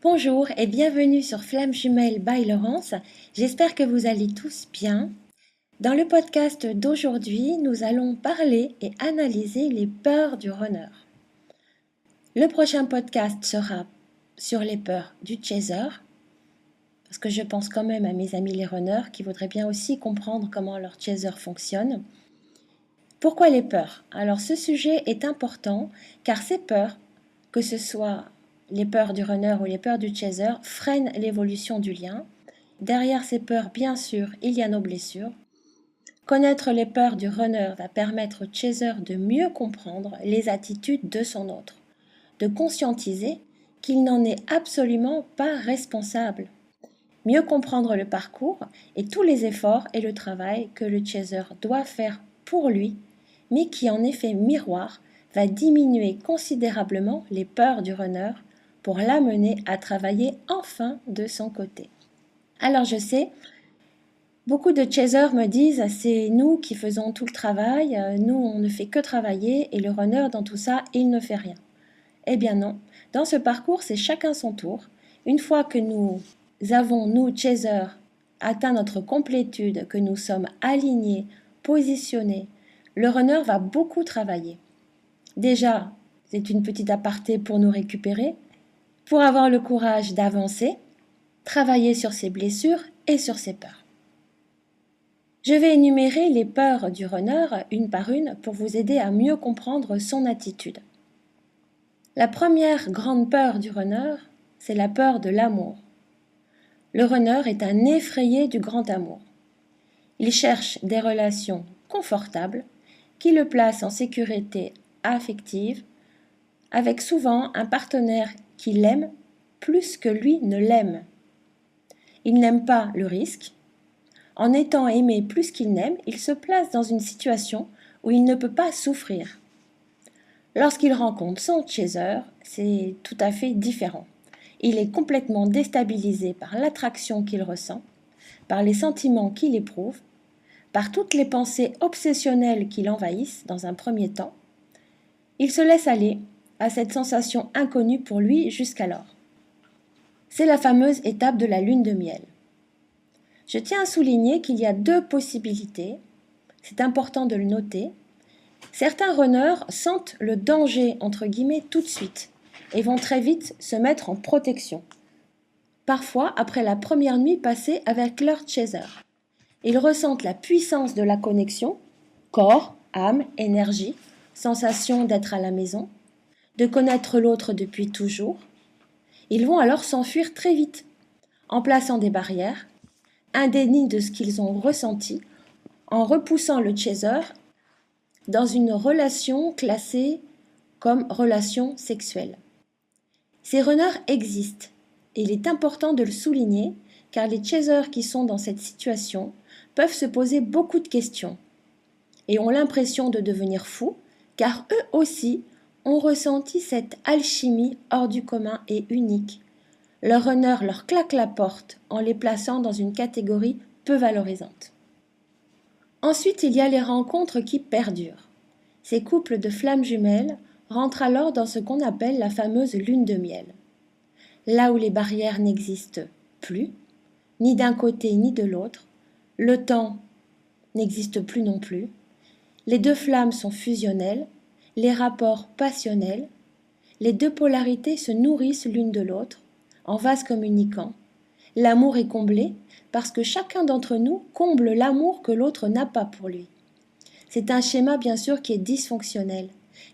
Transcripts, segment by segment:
Bonjour et bienvenue sur Flamme Jumelle by Laurence. J'espère que vous allez tous bien. Dans le podcast d'aujourd'hui, nous allons parler et analyser les peurs du runner. Le prochain podcast sera sur les peurs du chaser, parce que je pense quand même à mes amis les runners qui voudraient bien aussi comprendre comment leur chaser fonctionne. Pourquoi les peurs? Alors ce sujet est important car ces peurs, que ce soit les peurs du runner ou les peurs du chaser, freinent l'évolution du lien. Derrière ces peurs, bien sûr, il y a nos blessures. Connaître les peurs du runner va permettre au chaser de mieux comprendre les attitudes de son autre, de conscientiser qu'il n'en est absolument pas responsable. Mieux comprendre le parcours et tous les efforts et le travail que le chaser doit faire pour lui, mais qui en effet miroir va diminuer considérablement les peurs du runner pour l'amener à travailler enfin de son côté. Alors je sais, beaucoup de chasers me disent c'est nous qui faisons tout le travail, nous on ne fait que travailler et le runner dans tout ça il ne fait rien. Eh bien non, dans ce parcours c'est chacun son tour. Une fois que nous avons, nous chasers, atteint notre complétude, que nous sommes alignés, positionnés, le runner va beaucoup travailler. Déjà, c'est une petite aparté pour nous récupérer, pour avoir le courage d'avancer, travailler sur ses blessures et sur ses peurs. Je vais énumérer les peurs du runner une par une pour vous aider à mieux comprendre son attitude. La première grande peur du runner, c'est la peur de l'amour. Le runner est un effrayé du grand amour. Il cherche des relations confortables qui le placent en sécurité affective, avec souvent un partenaire qui l'aime plus que lui ne l'aime. Il n'aime pas le risque. En étant aimé plus qu'il n'aime, il se place dans une situation où il ne peut pas souffrir. Lorsqu'il rencontre son chaser, c'est tout à fait différent. Il est complètement déstabilisé par l'attraction qu'il ressent, par les sentiments qu'il éprouve, par toutes les pensées obsessionnelles qui l'envahissent dans un premier temps. Il se laisse aller à cette sensation inconnue pour lui jusqu'alors. C'est la fameuse étape de la lune de miel. Je tiens à souligner qu'il y a deux possibilités, c'est important de le noter. Certains runners sentent le danger entre guillemets tout de suite et vont très vite se mettre en protection. Parfois, après la première nuit passée avec leur chaser, ils ressentent la puissance de la connexion, corps, âme, énergie, sensation d'être à la maison, de connaître l'autre depuis toujours. Ils vont alors s'enfuir très vite, en plaçant des barrières, indemnes de ce qu'ils ont ressenti, en repoussant le chaser dans une relation classée comme relation sexuelle. Ces runners existent et il est important de le souligner car les chasers qui sont dans cette situation peuvent se poser beaucoup de questions et ont l'impression de devenir fous car eux aussi ont ressenti cette alchimie hors du commun et unique. Leur runner leur claque la porte en les plaçant dans une catégorie peu valorisante. Ensuite, il y a les rencontres qui perdurent. Ces couples de flammes jumelles rentrent alors dans ce qu'on appelle la fameuse lune de miel. Là où les barrières n'existent plus, ni d'un côté ni de l'autre, le temps n'existe plus non plus, les deux flammes sont fusionnelles, les rapports passionnels, les deux polarités se nourrissent l'une de l'autre, en vase communicant. L'amour est comblé parce que chacun d'entre nous comble l'amour que l'autre n'a pas pour lui. C'est un schéma bien sûr qui est dysfonctionnel,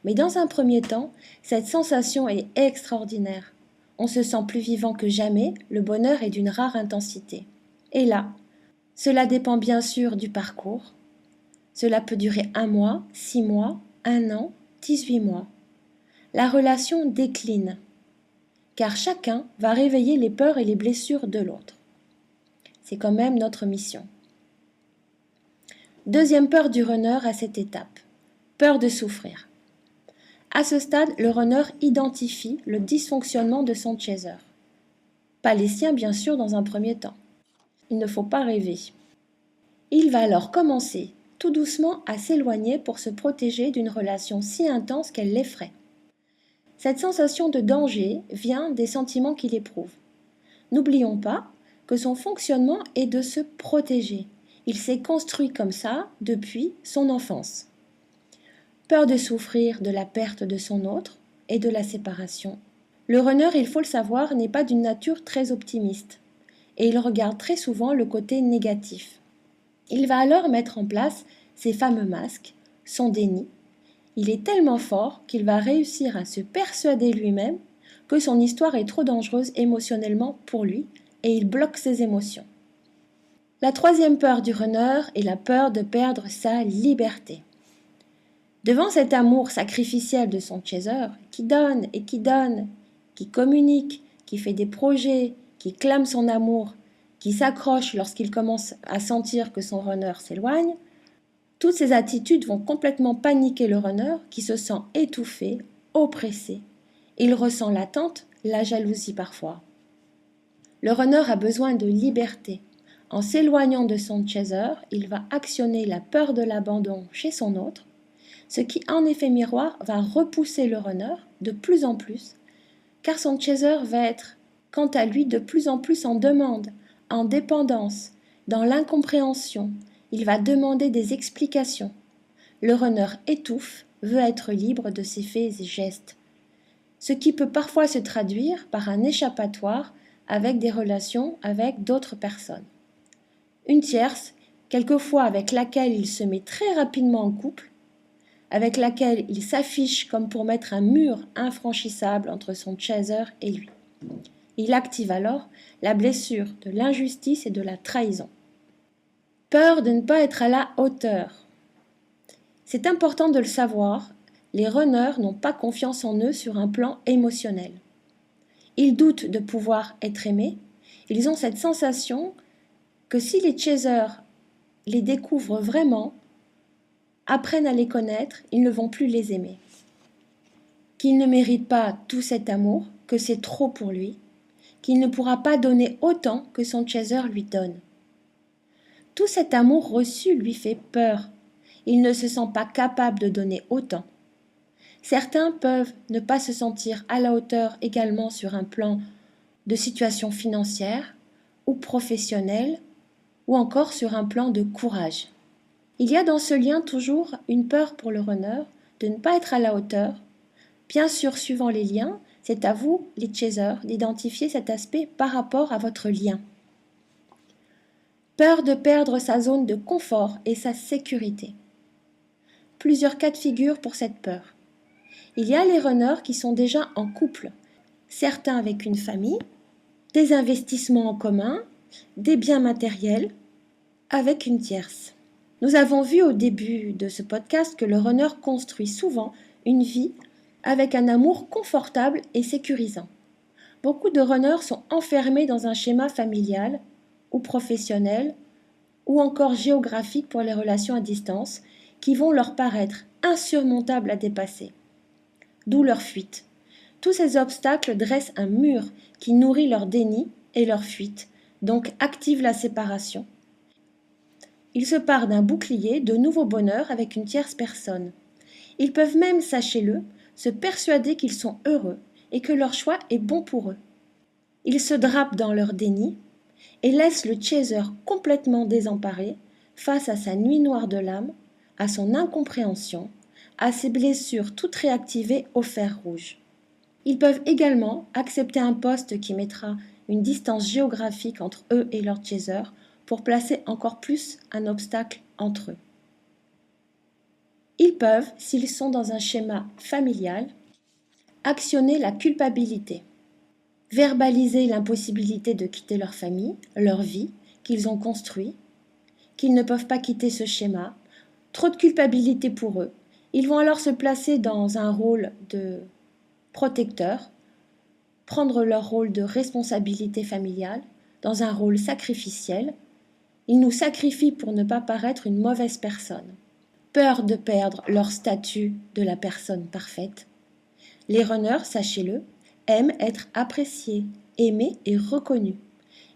mais dans un premier temps, cette sensation est extraordinaire. On se sent plus vivant que jamais, le bonheur est d'une rare intensité. Et là, cela dépend bien sûr du parcours. Cela peut durer 1 mois, 6 mois, 1 an, 18 mois. La relation décline, car chacun va réveiller les peurs et les blessures de l'autre. C'est quand même notre mission. Deuxième peur du runner à cette étape, peur de souffrir. À ce stade, le runner identifie le dysfonctionnement de son chaser. Pas les siens bien sûr dans un premier temps. Il ne faut pas rêver. Il va alors commencer tout doucement à s'éloigner pour se protéger d'une relation si intense qu'elle l'effraie. Cette sensation de danger vient des sentiments qu'il éprouve. N'oublions pas que son fonctionnement est de se protéger. Il s'est construit comme ça depuis son enfance. Peur de souffrir de la perte de son autre et de la séparation. Le runner, il faut le savoir, n'est pas d'une nature très optimiste et il regarde très souvent le côté négatif. Il va alors mettre en place ses fameux masques, son déni. Il est tellement fort qu'il va réussir à se persuader lui-même que son histoire est trop dangereuse émotionnellement pour lui et il bloque ses émotions. La troisième peur du runner est la peur de perdre sa liberté. Devant cet amour sacrificiel de son chaser, qui donne et qui communique, qui fait des projets, qui clame son amour, qui s'accroche lorsqu'il commence à sentir que son runner s'éloigne, toutes ces attitudes vont complètement paniquer le runner qui se sent étouffé, oppressé. Il ressent l'attente, la jalousie parfois. Le runner a besoin de liberté. En s'éloignant de son chaser, il va actionner la peur de l'abandon chez son autre, ce qui en effet miroir va repousser le runner de plus en plus, car son chaser va être, quant à lui, de plus en plus en demande, en dépendance, dans l'incompréhension. Il va demander des explications. Le runner étouffe, veut être libre de ses faits et gestes, ce qui peut parfois se traduire par un échappatoire avec des relations avec d'autres personnes. Une tierce, quelquefois avec laquelle il se met très rapidement en couple, avec laquelle il s'affiche comme pour mettre un mur infranchissable entre son chaser et lui. Il active alors la blessure de l'injustice et de la trahison. Peur de ne pas être à la hauteur. C'est important de le savoir, les runners n'ont pas confiance en eux sur un plan émotionnel. Ils doutent de pouvoir être aimés, ils ont cette sensation que si les chasers les découvrent vraiment, apprennent à les connaître, ils ne vont plus les aimer. Qu'il ne mérite pas tout cet amour, que c'est trop pour lui, qu'il ne pourra pas donner autant que son chaser lui donne. Tout cet amour reçu lui fait peur. Il ne se sent pas capable de donner autant. Certains peuvent ne pas se sentir à la hauteur également sur un plan de situation financière ou professionnelle ou encore sur un plan de courage. Il y a dans ce lien toujours une peur pour le runner de ne pas être à la hauteur. Bien sûr, suivant les liens, c'est à vous, les chasers, d'identifier cet aspect par rapport à votre lien. Peur de perdre sa zone de confort et sa sécurité. Plusieurs cas de figure pour cette peur. Il y a les runners qui sont déjà en couple, certains avec une famille, des investissements en commun, des biens matériels, avec une tierce. Nous avons vu au début de ce podcast que le runner construit souvent une vie avec un amour confortable et sécurisant. Beaucoup de runners sont enfermés dans un schéma familial ou professionnel ou encore géographique pour les relations à distance qui vont leur paraître insurmontables à dépasser. D'où leur fuite. Tous ces obstacles dressent un mur qui nourrit leur déni et leur fuite, donc active la séparation. Ils se parent d'un bouclier de nouveau bonheur avec une tierce personne. Ils peuvent même, sachez-le, se persuader qu'ils sont heureux et que leur choix est bon pour eux. Ils se drapent dans leur déni et laissent le chaser complètement désemparé face à sa nuit noire de l'âme, à son incompréhension, à ses blessures toutes réactivées au fer rouge. Ils peuvent également accepter un poste qui mettra une distance géographique entre eux et leur chaser pour placer encore plus un obstacle entre eux. Ils peuvent, s'ils sont dans un schéma familial, actionner la culpabilité, verbaliser l'impossibilité de quitter leur famille, leur vie, qu'ils ont construit, qu'ils ne peuvent pas quitter ce schéma, trop de culpabilité pour eux. Ils vont alors se placer dans un rôle de protecteur, prendre leur rôle de responsabilité familiale, dans un rôle sacrificiel. Ils nous sacrifient pour ne pas paraître une mauvaise personne. Peur de perdre leur statut de la personne parfaite. Les runners, sachez-le, aiment être appréciés, aimés et reconnus.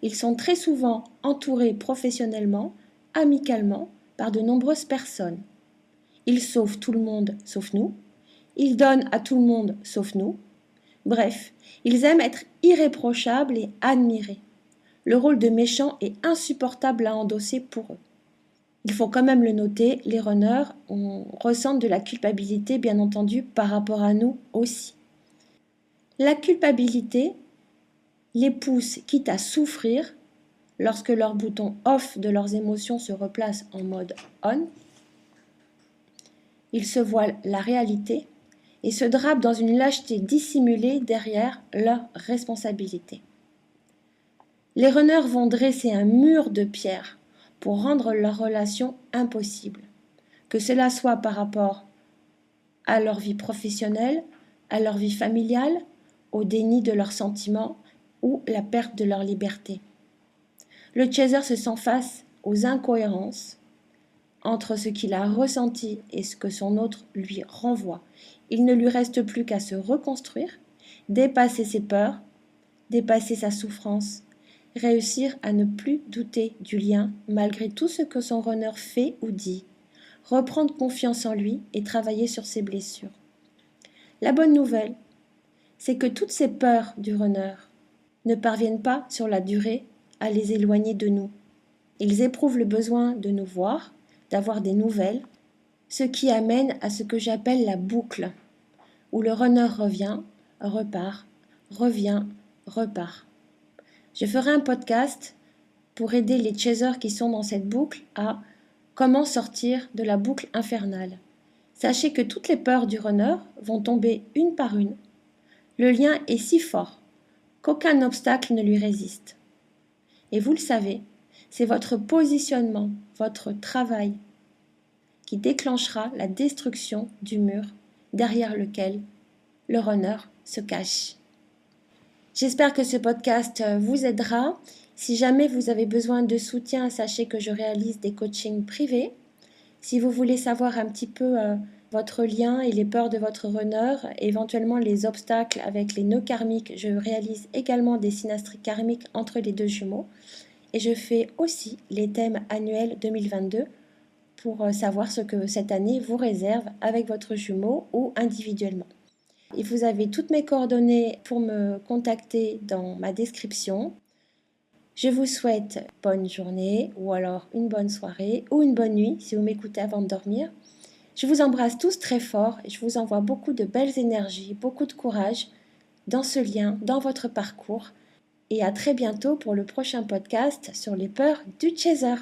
Ils sont très souvent entourés professionnellement, amicalement, par de nombreuses personnes. Ils sauvent tout le monde sauf nous. Ils donnent à tout le monde sauf nous. Bref, ils aiment être irréprochables et admirés. Le rôle de méchant est insupportable à endosser pour eux. Il faut quand même le noter, les runners ressentent de la culpabilité, bien entendu, par rapport à nous aussi. La culpabilité les pousse, quitte à souffrir, lorsque leur bouton off de leurs émotions se replace en mode on. Ils se voilent la réalité et se drapent dans une lâcheté dissimulée derrière leurs responsabilités. Les runners vont dresser un mur de pierre pour rendre leur relation impossible, que cela soit par rapport à leur vie professionnelle, à leur vie familiale, au déni de leurs sentiments ou la perte de leur liberté. Le chaser se sent face aux incohérences entre ce qu'il a ressenti et ce que son autre lui renvoie. Il ne lui reste plus qu'à se reconstruire, dépasser ses peurs, dépasser sa souffrance, réussir à ne plus douter du lien malgré tout ce que son runner fait ou dit, reprendre confiance en lui et travailler sur ses blessures. La bonne nouvelle, c'est que toutes ces peurs du runner ne parviennent pas sur la durée à les éloigner de nous. Ils éprouvent le besoin de nous voir, d'avoir des nouvelles, ce qui amène à ce que j'appelle la boucle, où le runner revient, repart, revient, repart. Je ferai un podcast pour aider les chasers qui sont dans cette boucle à comment sortir de la boucle infernale. Sachez que toutes les peurs du runner vont tomber une par une. Le lien est si fort qu'aucun obstacle ne lui résiste. Et vous le savez, c'est votre positionnement, votre travail qui déclenchera la destruction du mur derrière lequel le runner se cache. J'espère que ce podcast vous aidera. Si jamais vous avez besoin de soutien, sachez que je réalise des coachings privés. Si vous voulez savoir un petit peu votre lien et les peurs de votre runner, éventuellement les obstacles avec les nœuds karmiques, je réalise également des synastries karmiques entre les deux jumeaux. Et je fais aussi les thèmes annuels 2022 pour savoir ce que cette année vous réserve avec votre jumeau ou individuellement. Et vous avez toutes mes coordonnées pour me contacter dans ma description. Je vous souhaite bonne journée ou alors une bonne soirée ou une bonne nuit si vous m'écoutez avant de dormir. Je vous embrasse tous très fort et je vous envoie beaucoup de belles énergies, beaucoup de courage dans ce lien, dans votre parcours. Et à très bientôt pour le prochain podcast sur les peurs du chaser.